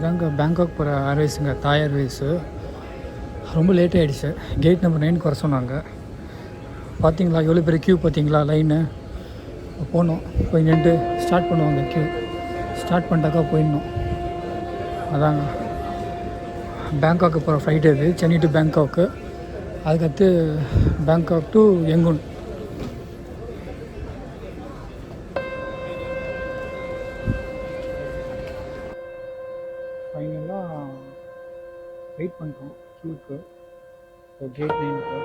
இதாங்க பேங்காக் போகிற ஏர்வேஸுங்க, தாய் ஏர்வேஸு. ரொம்ப லேட் ஆகிடுச்சு. கேட் நம்பர் 9 வர சொன்னாங்க. பார்த்தீங்களா எவ்வளோ பெரிய க்யூ பார்த்தீங்களா, லைனு. போனோம், போய் நின்று ஸ்டார்ட் பண்ணுவாங்க க்யூ. ஸ்டார்ட் பண்ணிட்டாக்கா போயிடணும். அதாங்க பேங்காக்கு போகிற ஃப்ளைட் இது, சென்னை டு பேங்காக்கு. அதுக்கடுத்து பேங்காக் டு யங்கூன். ஃபைனலாக வெயிட் பண்ணுறோம் க்யூக்கு, கேட் 9க்கு.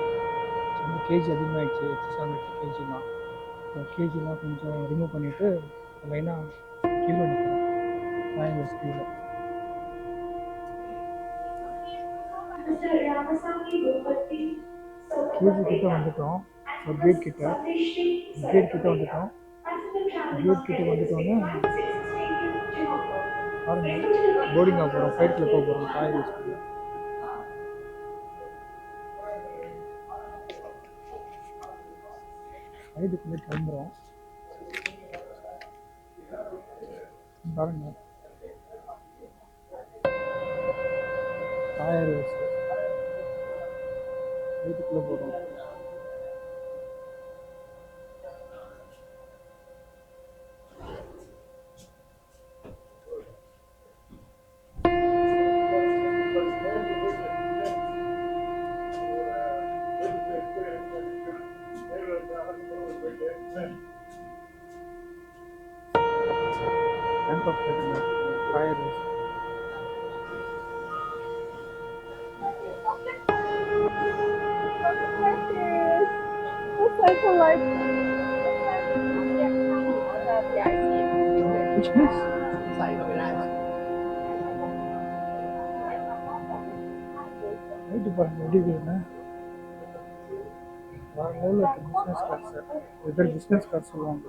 ரொம்ப கேஜி அதிகமாகிடுச்சு, 670 கேஜிலாம். கேஜிலாம் கொஞ்சம் ரிமூவ் பண்ணிவிட்டு லைனாக க்யூவில் நிற்கிறோம், ஃபைனல்ஸ் க்யூவில். கேஜி கிட்டே வந்துட்டோம், ஒரு கேட் கிட்டே வந்துட்டோம். கேட் கிட்டே வந்துட்டோன்னே பாருங்கள், போர்டிங்காக போகிறோம், ஃப்ளைட்டில் போக போகிறோம் தாய் ஏர்வேஸ்க்குள்ள. ஃப்ளைட்டுக்குள்ளே கிளம்புறோம். பாருங்கள், தாய் ஏர்வேஸ் ஃப்ளைட்டுக்குள்ளே போகிறோம். பேங்காக் போயிட்டு தாய் ஏர்வேஸ். நைட்டு பாருங்க எப்படி இருக்குதுன்னு. வேறு லெவலில் இருக்குது பிஸ்னஸ் கிளாஸ். இது பேர் பிஸ்னஸ் கிளாஸ் சொல்லுவாங்க.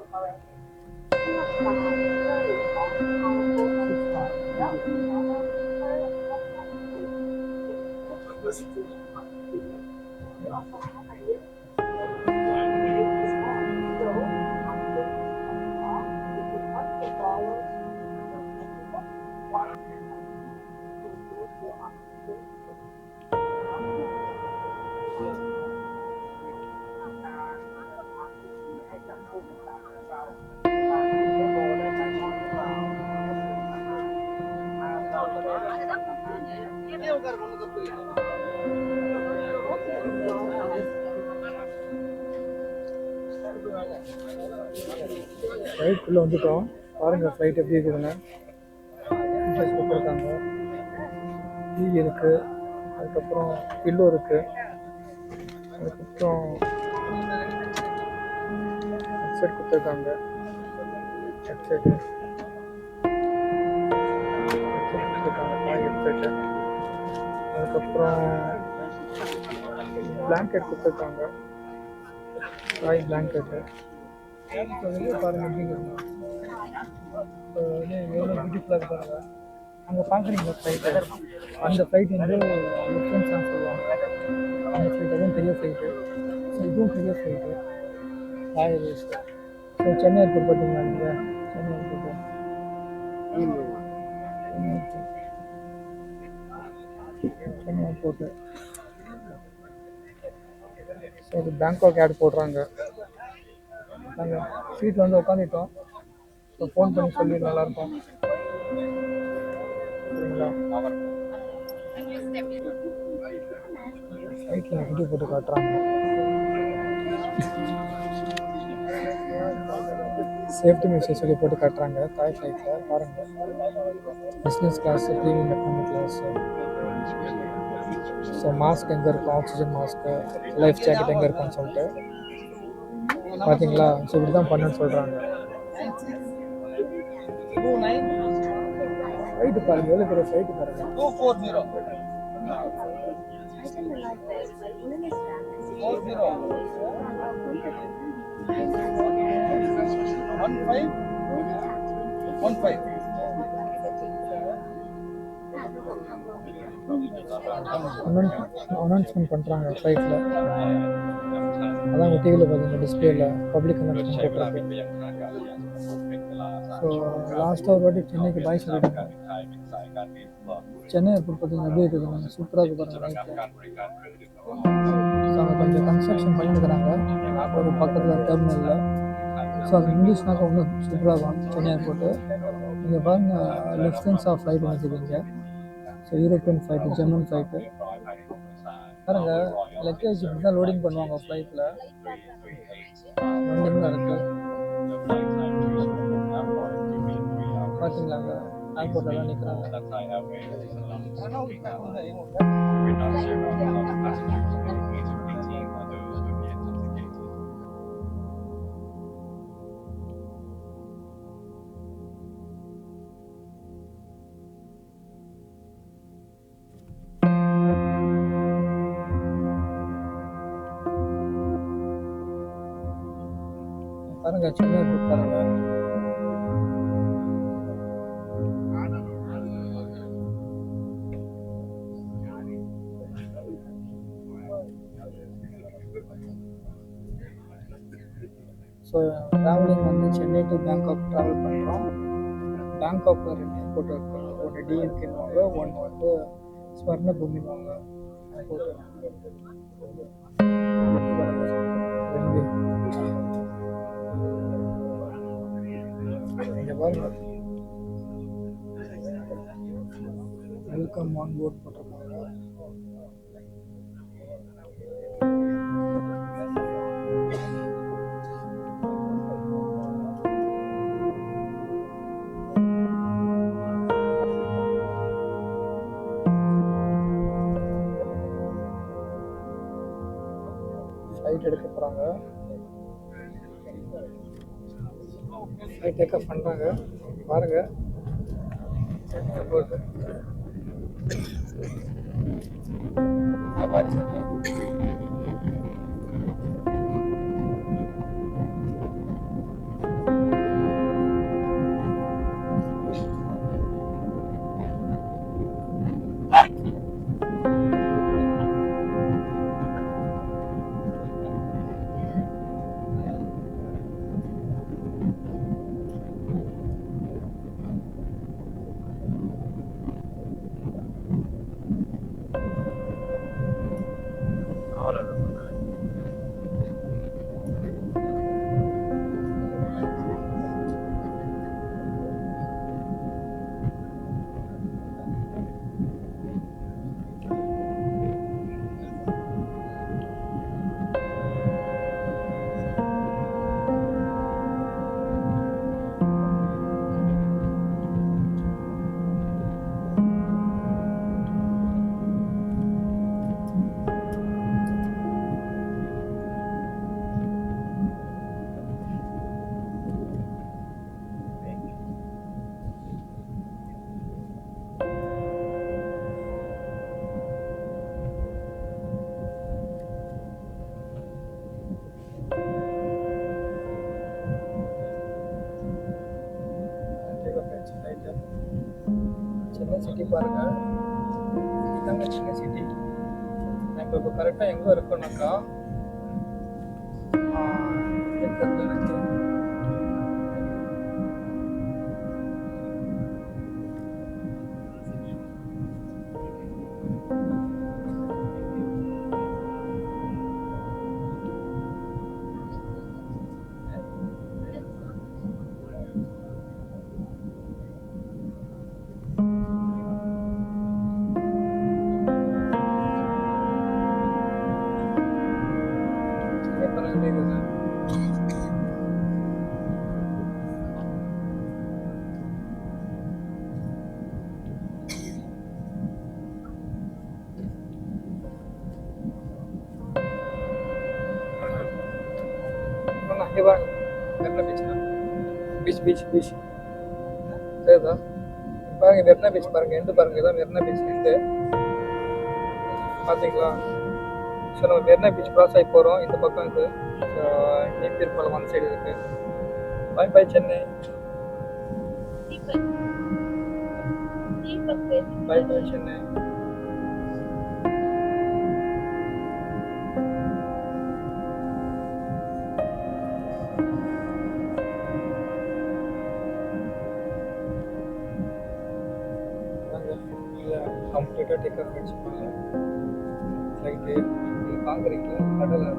ஃப்ளைட்டுக்குள்ளே வந்துட்டோம். பாருங்கள் ஃப்ளைட் எப்படி இருக்குதுன்னு. இன்ட்ரெஸ்ட் கொடுத்துருக்காங்க, டிவி இருக்குது, அதுக்கப்புறம் பில்லோ இருக்குது, அதுக்கப்புறம் ஹெட்செட் கொடுத்துருக்காங்க. ஹெட்செட்டு கொடுத்துருக்காங்க, தாய் ஹெட்செட்டு. அதுக்கப்புறம் பிளாங்கெட் கொடுத்துருக்காங்க, தாய் பிளாங்கெட்டு. பாருங்கள் எப்படிங்கிறது எவ்வளோ பியூட்டிஃபுல்லாக இருக்கு பாருங்கள். அங்கே பார்க்குறீங்க ஃப்ளைட்டு, அந்த ஃப்ளைட் வந்து டிஃப்ரென்ஸ் தான் சொல்லுவாங்க. அந்த ஃப்ளைட் அதுவும் பெரிய ஃப்ளைட்டு. ஸோ இதுவும் பெரிய ஃப்ளைட்டு, தாய் ஏர்வேஸ். ஸோ சென்னை ஏர்போர்ட் பார்த்தீங்களா நீங்கள், Chennai airport. Chennai airport. So அது பேங்காக் ஆட் போடுறாங்க. நாங்கள் சீட்டில் வந்து உட்காந்துட்டோம். ஸோ ஃபோன் பண்ணி சொல்லி நல்லாயிருக்கும் சரிங்களா. சைட்டில் வீடியோ போட்டு காட்டுறாங்க. சேஃப்டி மெஷர்ஸ் சொல்லி போட்டு காட்டுறாங்க தாய் ஃப்ளைட்டில். பாருங்கள், business class, premium economic class. So mask எங்கே இருக்கும், ஆக்சிஜன் மாஸ்க்கு, லைஃப் ஜாக்கெட் எங்கே இருக்குன்னு சொல்லிட்டு பார்த்தீங்களா. ஸோ இப்படி தான் பண்ணுன்னு சொல்கிறாங்க. ஃப்ளைட்டு பாருங்கள், எவ்வளோ பெரிய ஃப்ளைட்டு பாருங்கள். 240 அனௌன்ஸ்மெண்ட் பண்ணுறாங்க ஃப்ளைட்டில். அதான் உங்கள் டிவியில் பார்த்தீங்கன்னா டிஸ்பிளேல பப்ளிக் கனெக்ஷன் போட்டிருக்கு. ஸோ லாஸ்ட்டாக ஒரு வாட்டி சென்னைக்கு பாய் சொல்லிடுங்க. சென்னை ஏர்போர்ட் பார்த்தீங்கன்னா எப்படி இருக்குதுங்க, சூப்பராக இருக்கு பாருங்கள். ஸோ அங்கே கொஞ்சம் கன்ஸ்ட்ரக்ஷன் பண்ணிட்டுருக்கிறாங்க ஒரு பக்கத்தில் டெர்மினலில். ஸோ அது இங்கிலீஷ்னாக்க இன்னும் சூப்பராக இருக்கும் சென்னை ஏர்போர்ட்டு. இங்கே பாருங்கள் லெஃப்ட் ஹேண்ட்ஸ் ஆஃப் ஃப்ளைட் வந்துருக்குங்க. So European flight, German flight பாருங்க. லக்கேஜ் இப்படி தான் லோடிங் பண்ணுவாங்க ஃப்ளைட்டில். வண்டிங்க இருக்குது பார்த்தீங்களாங்க. ஏர்போர்ட்டில் தான் நிற்கிறாங்க. பாருங்க சென்னை ஏர்போர்ட் பாருங்க. ஸோ ட்ராவலிங் வந்து சென்னை டு பேங்காக் ட்ராவல் பண்ணுறோம். பேங்காக்கில் 2 ஏர்போர்ட் இருக்குது. ஒன்று டிஎம்கேவாங்க, ஒன்று வந்து ஸ்வர்ண பூமிவாங்க ஏர்போர்ட்டு. இங்கே பாருங்க வெல்கம் ஆன் போர்ட் போட்டிருக்காங்க. ஃப்ளைட் எடுக்க போகிறாங்க. ஃப்ளைட் டேக் ஆஃப் பண்ணுறாங்க பாருங்கள். ஏர்போர்ட்டு சென்னை சிட்டி பாருங்க. இதாங்க சென்னை சிட்டி. நான் இப்போ கரெக்டாக எங்கே இருக்கோம்னாக்கா எனக்கு இங்கே பாருங்க மெரினா பீச்சுனா பீச் சரிதா. பாருங்க மெரினா பீச் பாருங்க. எண்டு பாருங்க. இதான் மெரினா பீச் எண்டு பார்த்தீங்களா. ஸோ நம்ம மெரினா பீச் கிராஸ் ஆகி போகிறோம். இந்த பக்கம் இது நேப்பியர் பாலம் அந்த சைடு இருக்கு. பாய் பாய் சென்னை. பாய் பாய் சென்னை. கம்ப்ளீட்டாக டேக் ஆஃப் ஆகிடுச்சு மேலே ஃப்ளைட்டு. நீங்கள் பார்க்குறீங்களா கடலை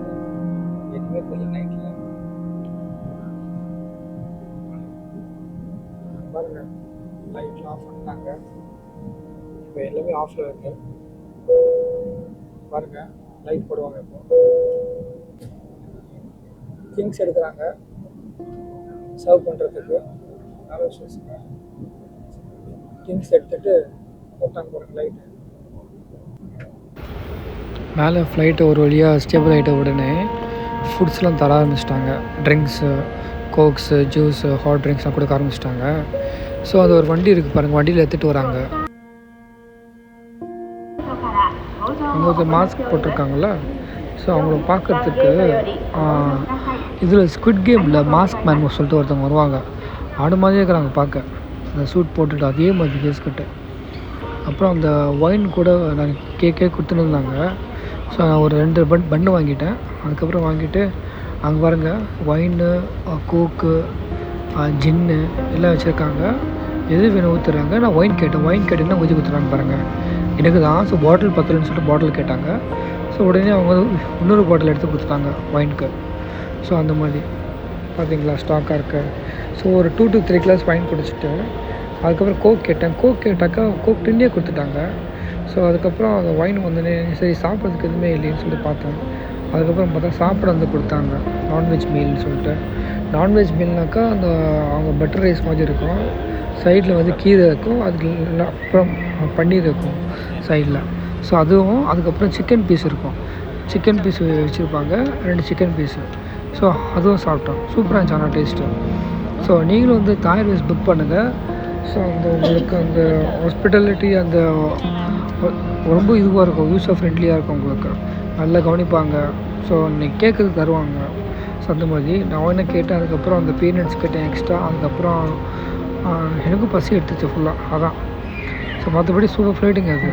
எதுவுமே தெரியல நைட்டில் பாருங்கள். லைட்லாம் ஆஃப் பண்ணிட்டாங்க. இப்போ எல்லாமே ஆஃபில் இருக்கு பாருங்கள். லைட் போடுவாங்க இப்போ. திங்ஸ் எடுக்கிறாங்க சர்வ் பண்ணுறதுக்கு. நல்ல விஷயம். திங்ஸ் எடுத்துகிட்டு போட்டாங்க பாருங்கள் லைட்டு. மேலே ஃப்ளைட்டு ஒரு வழியாக ஸ்டேபிள் ஆகிட்ட உடனே ஃபுட்ஸ்லாம் தர ஆரம்பிச்சிட்டாங்க. ட்ரிங்க்ஸு, கோக்ஸு, ஜூஸு, ஹாட் ட்ரிங்க்ஸ்லாம் கொடுக்க ஆரம்பிச்சிட்டாங்க. ஸோ அது ஒரு வண்டி இருக்குது பாருங்கள், வண்டியில் எடுத்துகிட்டு வராங்க. அவங்க மாஸ்க் போட்டிருக்காங்கள, ஸோ அவங்கள பார்க்குறதுக்கு இதில் ஸ்குவிட் கேமில் மாஸ்க் மேன் சொல்லிட்டு ஒருத்தவங்க வருவாங்க. ஆடு மாதிரியே இருக்கிறாங்க பார்க்க, அந்த சூட் போட்டுட்டு அதே மாதிரி ஃபேஸ் கட்டு. அப்புறம் அந்த ஒயின் கூட நான் கேக்கே கொடுத்துன்னு இருந்தாங்க. ஸோ நான் ஒரு 2 பன்னு வாங்கிட்டேன். அதுக்கப்புறம் வாங்கிட்டு அங்கே பாருங்கள் ஒயின்னு, கோக்கு, ஜின்னு எல்லாம் வச்சுருக்காங்க. எது வேணும் ஊற்றுறாங்க. நான் ஒயின் கேட்டிங்கன்னா ஊற்றி கொடுத்துறாங்க பாருங்கள். எனக்கு தான் ஸோ பாட்டில் பத்தலன்னு சொல்லிட்டு பாட்டில் கேட்டாங்க. ஸோ உடனே அவங்க இன்னொரு பாட்டில் எடுத்து கொடுத்துட்டாங்க ஒயினுக்கு. ஸோ அந்த மாதிரி பார்த்தீங்களா ஸ்டாக்காக இருக்குது. ஸோ ஒரு 2 to 3 கிளாஸ் ஒயின் குடிச்சிட்டு அதுக்கப்புறம் கோக் கேட்டாக்கா கோக் டின்னே கொடுத்துட்டாங்க. ஸோ அதுக்கப்புறம் அந்த ஒயின் வந்தோடனே சரி சாப்பிட்றதுக்கு எதுவுமே இல்லைன்னு சொல்லிட்டு பார்த்தேன். அதுக்கப்புறம் பார்த்தா சாப்பிட வந்து கொடுத்தாங்க நான்வெஜ் மீல்னு சொல்லிட்டு. நான்வெஜ் மீல்னாக்கா அந்த அவங்க பட்டர் ரைஸ் மாதிரி இருக்கும், சைடில் வந்து கீரை இருக்கும், அதுக்கு அப்புறம் பன்னீர் இருக்கும் சைடில். ஸோ அதுவும் அதுக்கப்புறம் சிக்கன் பீஸ் இருக்கும். சிக்கன் பீஸ் வச்சுருப்பாங்க 2 சிக்கன் பீஸு. ஸோ அதுவும் சாப்பிட்டோம். சூப்பராக இருந்துச்சு ஆனால் டேஸ்ட்டு. ஸோ நீங்களும் வந்து தாய் ரைஸ் புக் பண்ணுங்கள். ஸோ அந்த உங்களுக்கு அந்த ஹாஸ்பிட்டாலிட்டி அந்த ரொம்ப இதுவாக இருக்கும், யூஸர் ஃப்ரெண்ட்லியாக இருக்கும். உங்களுக்கு நல்லா கவனிப்பாங்க. ஸோ நீங்கள் கேட்குறது தருவாங்க. ஸோ அந்த மாதிரி நான் என்ன கேட்டேன். அதுக்கப்புறம் அந்த பீனட்ஸ் கேட்டேன் எக்ஸ்ட்ரா. அதுக்கப்புறம் எனக்கும் பசி எடுத்துச்சு ஃபுல்லாக. அதான். ஸோ மற்றபடி சூப்பர் ஃப்ளைட்டுங்க அது.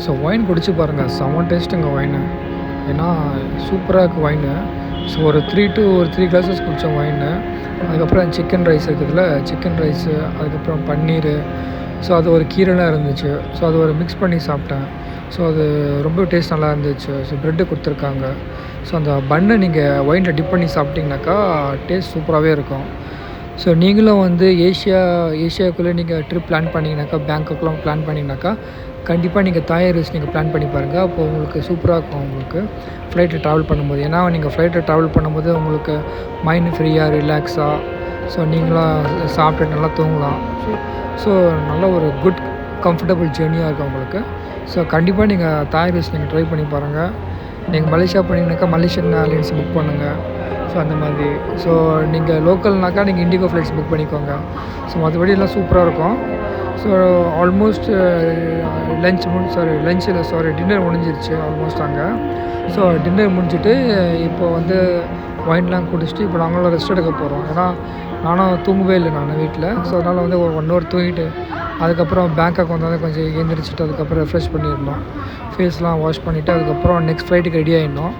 ஸோ ஒயின் குடிச்சு பாருங்கள், செம்ம டேஸ்ட்டுங்க ஒயினு. ஏன்னா சூப்பராக இருக்குது ஒயினு. ஸோ ஒரு 3 கிளாஸஸ் குடித்தோம் ஒயினு. அதுக்கப்புறம் சிக்கன் ரைஸ் இருக்குதுல்ல, சிக்கன் ரைஸு, அதுக்கப்புறம் பன்னீர், ஸோ அது ஒரு கீரைலாம் இருந்துச்சு. ஸோ அது ஒரு மிக்ஸ் பண்ணி சாப்பிட்டேன். ஸோ அது ரொம்ப டேஸ்ட் நல்லா இருந்துச்சு. ஸோ ப்ரெட்டு கொடுத்துருக்காங்க. ஸோ அந்த பன்னை நீங்கள் ஒயினில் டிப் பண்ணி சாப்பிட்டிங்கனாக்கா டேஸ்ட் சூப்பராகவே இருக்கும். ஸோ நீங்களும் வந்து ஏஷியாவுக்குள்ளே நீங்கள் ட்ரிப் பிளான் பண்ணிங்கனாக்கா, பேங்காக்லாம் பிளான் பண்ணிங்கனாக்கா கண்டிப்பாக நீங்கள் தாய் ஏர்வேஸ் நீங்கள் பிளான் பண்ணி பாருங்கள். அப்போது உங்களுக்கு சூப்பராக இருக்கும் உங்களுக்கு ஃப்ளைட்டில் ட்ராவல் பண்ணும்போது. ஏன்னா நீங்கள் ஃப்ளைட்டில் ட்ராவல் பண்ணும்போது உங்களுக்கு மைண்ட் ஃப்ரீயாக ரிலாக்ஸாக, ஸோ நீங்களாம் சாப்பிட்டுட்டு நல்லா தூங்கலாம். ஸோ நல்ல ஒரு குட் கம்ஃபர்டபுள் ஜேர்னியாக இருக்கும் உங்களுக்கு. ஸோ கண்டிப்பாக நீங்கள் தாய் ஏர்வேஸ் நீங்கள் ட்ரை பண்ணி பாருங்கள். நீங்கள் மலேசியா போனீங்கன்னாக்கா மலேசியன் ஏர்லைன்ஸ் புக் பண்ணுங்கள். ஸோ அந்த மாதிரி. ஸோ நீங்கள் லோக்கல்னாக்கா நீங்கள் இண்டிகோ ஃப்ளைட்ஸ் புக் பண்ணிக்கோங்க. ஸோ மற்றபடி எல்லாம் சூப்பராக இருக்கும். ஸோ ஆல்மோஸ்ட் டின்னர் முடிஞ்சிருச்சு ஆல்மோஸ்ட் அங்கே. ஸோ டின்னர் முடிஞ்சுட்டு இப்போ வந்து ஒயின்லாம் குடிச்சிட்டு இப்போ நாங்களும் ரெஸ்ட் எடுக்க போகிறோம். ஏன்னா நானும் தூங்கவே இல்லை வீட்டில். ஸோ அதனால் வந்து ஒரு 1 hour தூங்கிட்டு அதுக்கப்புறம் பேங்காக் வந்தால் கொஞ்சம் எழுந்திரிச்சிட்டு அதுக்கப்புறம் ரெஃப்ரெஷ் பண்ணிடணும், ஃபேஸ்லாம் வாஷ் பண்ணிவிட்டு அதுக்கப்புறம் நெக்ஸ்ட் ஃப்ளைட்டுக்கு ரெடி ஆகிடணும்.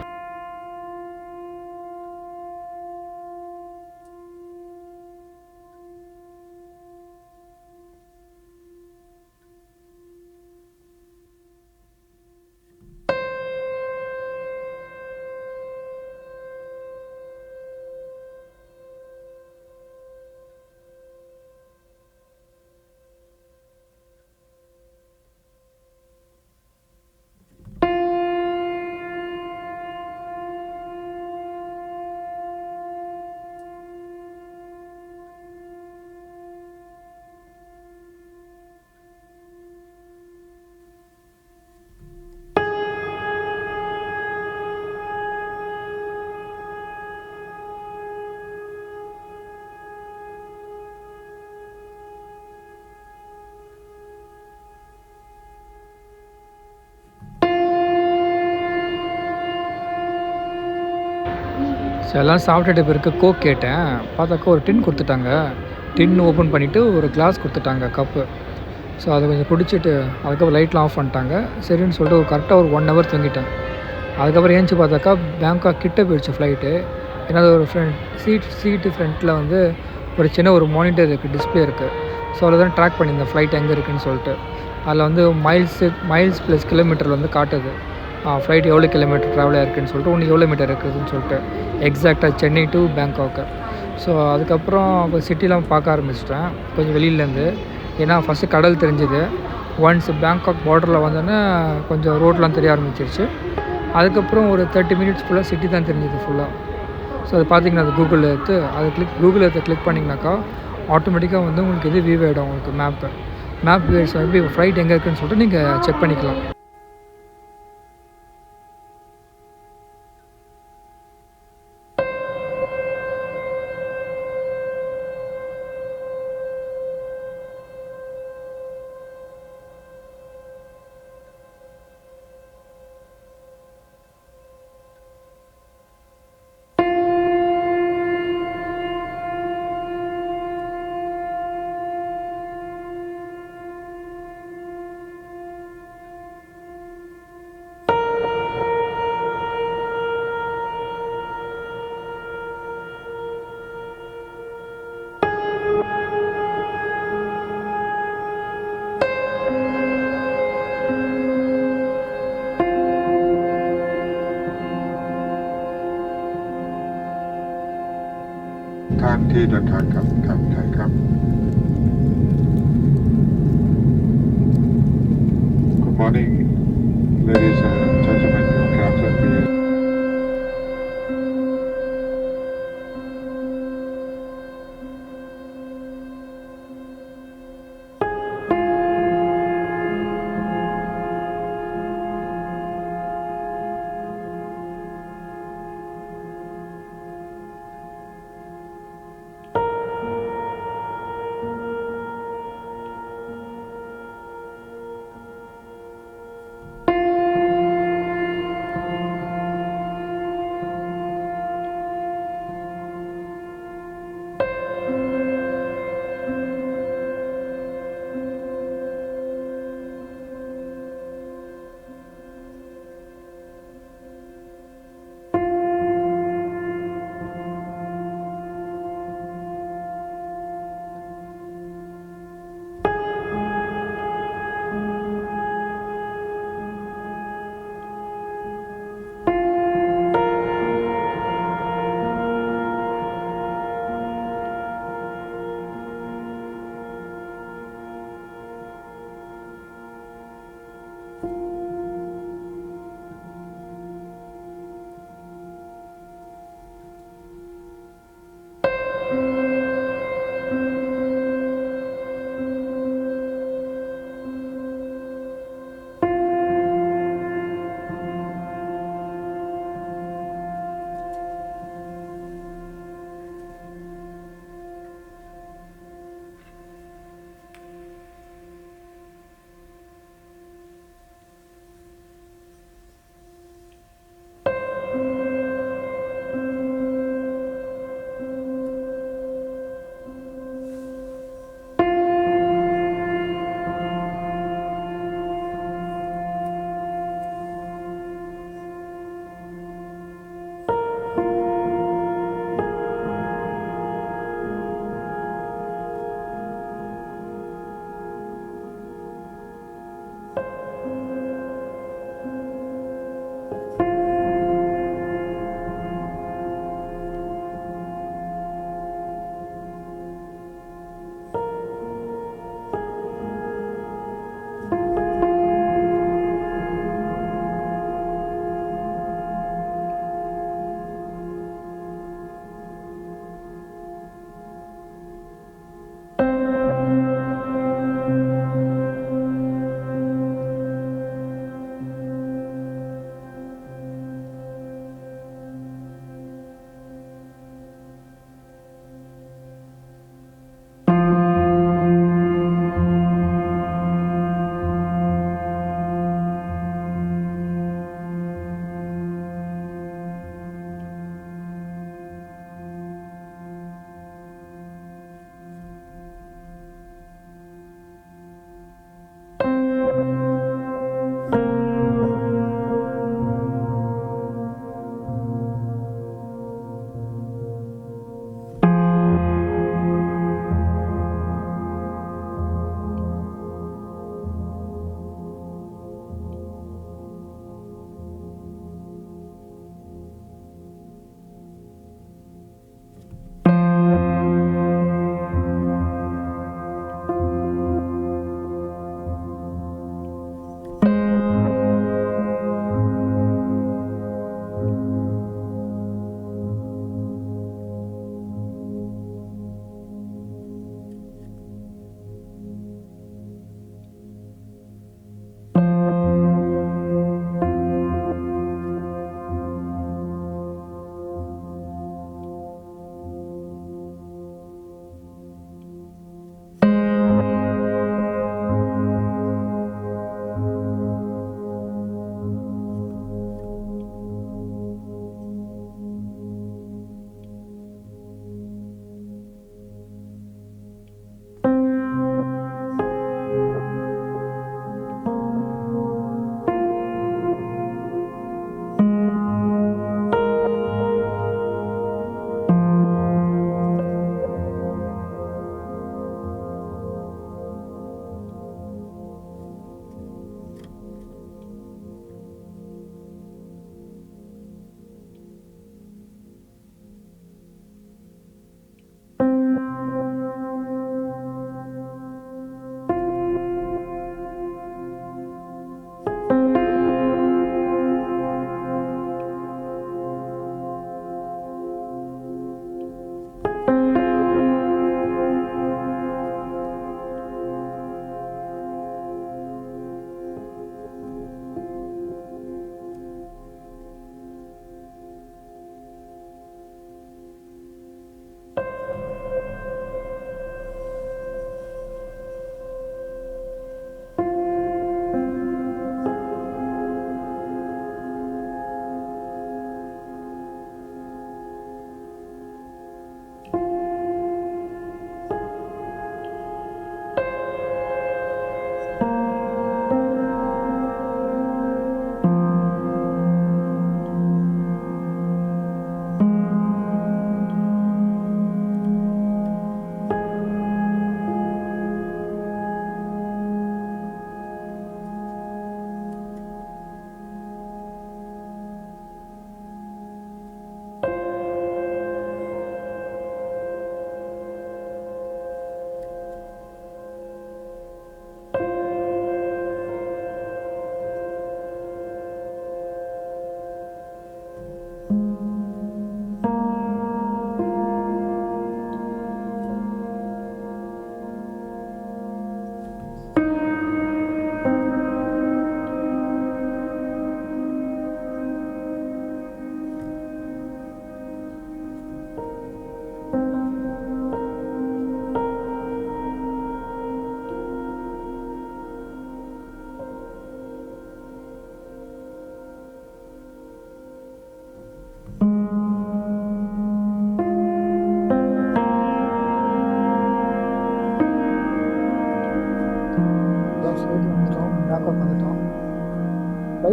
ஸோ எல்லாம் சாப்பிட்டுட்டு பிறகு கோக் கேட்டேன். பார்த்தாக்கா ஒரு டின் கொடுத்துட்டாங்க. டின் ஓப்பன் பண்ணிவிட்டு ஒரு கிளாஸ் கொடுத்துட்டாங்க கப்பு. ஸோ அதை கொஞ்சம் குடிச்சிட்டு அதுக்கப்புறம் லைட்லாம் ஆஃப் பண்ணிட்டாங்க. சரின்னு சொல்லிட்டு ஒரு கரெக்டாக ஒரு 1 ஹவர் தூங்கிட்டேன். அதுக்கப்புறம் ஏந்திச்சு பார்த்தாக்கா பேங்காக் கிட்ட போயிடுச்சு ஃப்ளைட்டு. ஏன்னா ஒரு சீட்டு ஃப்ரண்ட்டில் வந்து ஒரு சின்ன ஒரு மானிட்டர் இருக்குது, டிஸ்பிளே இருக்குது. ஸோ அதில் தான் ட்ராக் பண்ணியிருந்தேன் ஃப்ளைட் எங்கே இருக்குதுன்னு சொல்லிட்டு. அதில் வந்து மைல்ஸ் ப்ளஸ் கிலோமீட்டர் வந்து காட்டுது. ஃப்ளைட் எவ்வளோ கிலோமீட்டர் ட்ராவல் ஆயிருக்குன்னு சொல்லிட்டு, இன்னும் எவ்வளோ மீட்டர் இருக்குதுன்னு சொல்லிட்டு எக்ஸாக்டாக சென்னை டு பேங்காக்கு. ஸோ அதுக்கப்புறம் இப்போ சிட்டிலாம் பார்க்க ஆரம்பிச்சிட்டேன் கொஞ்சம் வெளியிலேருந்து. ஏன்னா ஃபஸ்ட்டு கடல் தெரிஞ்சுது. ஒன்ஸ் பேங்காக் பார்டரில் வந்தோன்னே கொஞ்சம் ரோட்லாம் தெரிய ஆரம்பிச்சிருச்சு. அதுக்கப்புறம் ஒரு 30 மினிட்ஸ் ஃபுல்லாக சிட்டி தான் தெரிஞ்சுது ஃபுல்லாக. ஸோ அது பார்த்தீங்கன்னா அது கூகுள் எர்த்து, அது கூகுள் எர்த்தை கிளிக் பண்ணிங்கனாக்கா ஆட்டோமேட்டிக்காக வந்து உங்களுக்கு இது வியூ ஆகிடும். உங்களுக்கு மேப் வியூஸ் வந்து ஃப்ளைட் எங்கே இருக்குதுன்னு சொல்லிட்டு நீங்கள் செக் பண்ணிக்கலாம்.ท่านที่เดินทางกลับไทยครับ Good morning, ladies and gentlemen. Your captain is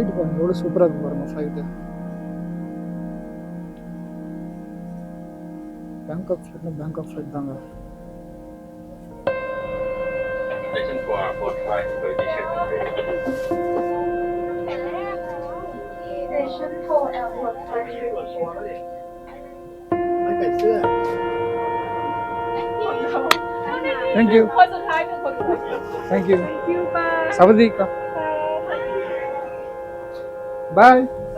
flight பாருங்க எவ்வளோ சூப்பராக இருக்கும் பாருங்க ஃப்ளைட்டு. பேங்காக் ஃப்ளைட் தாங்க. Thank you. คนสุดท้ายคือคนสุดท้าย Thank you. Thank you bye Sawadee ka. bye Bye.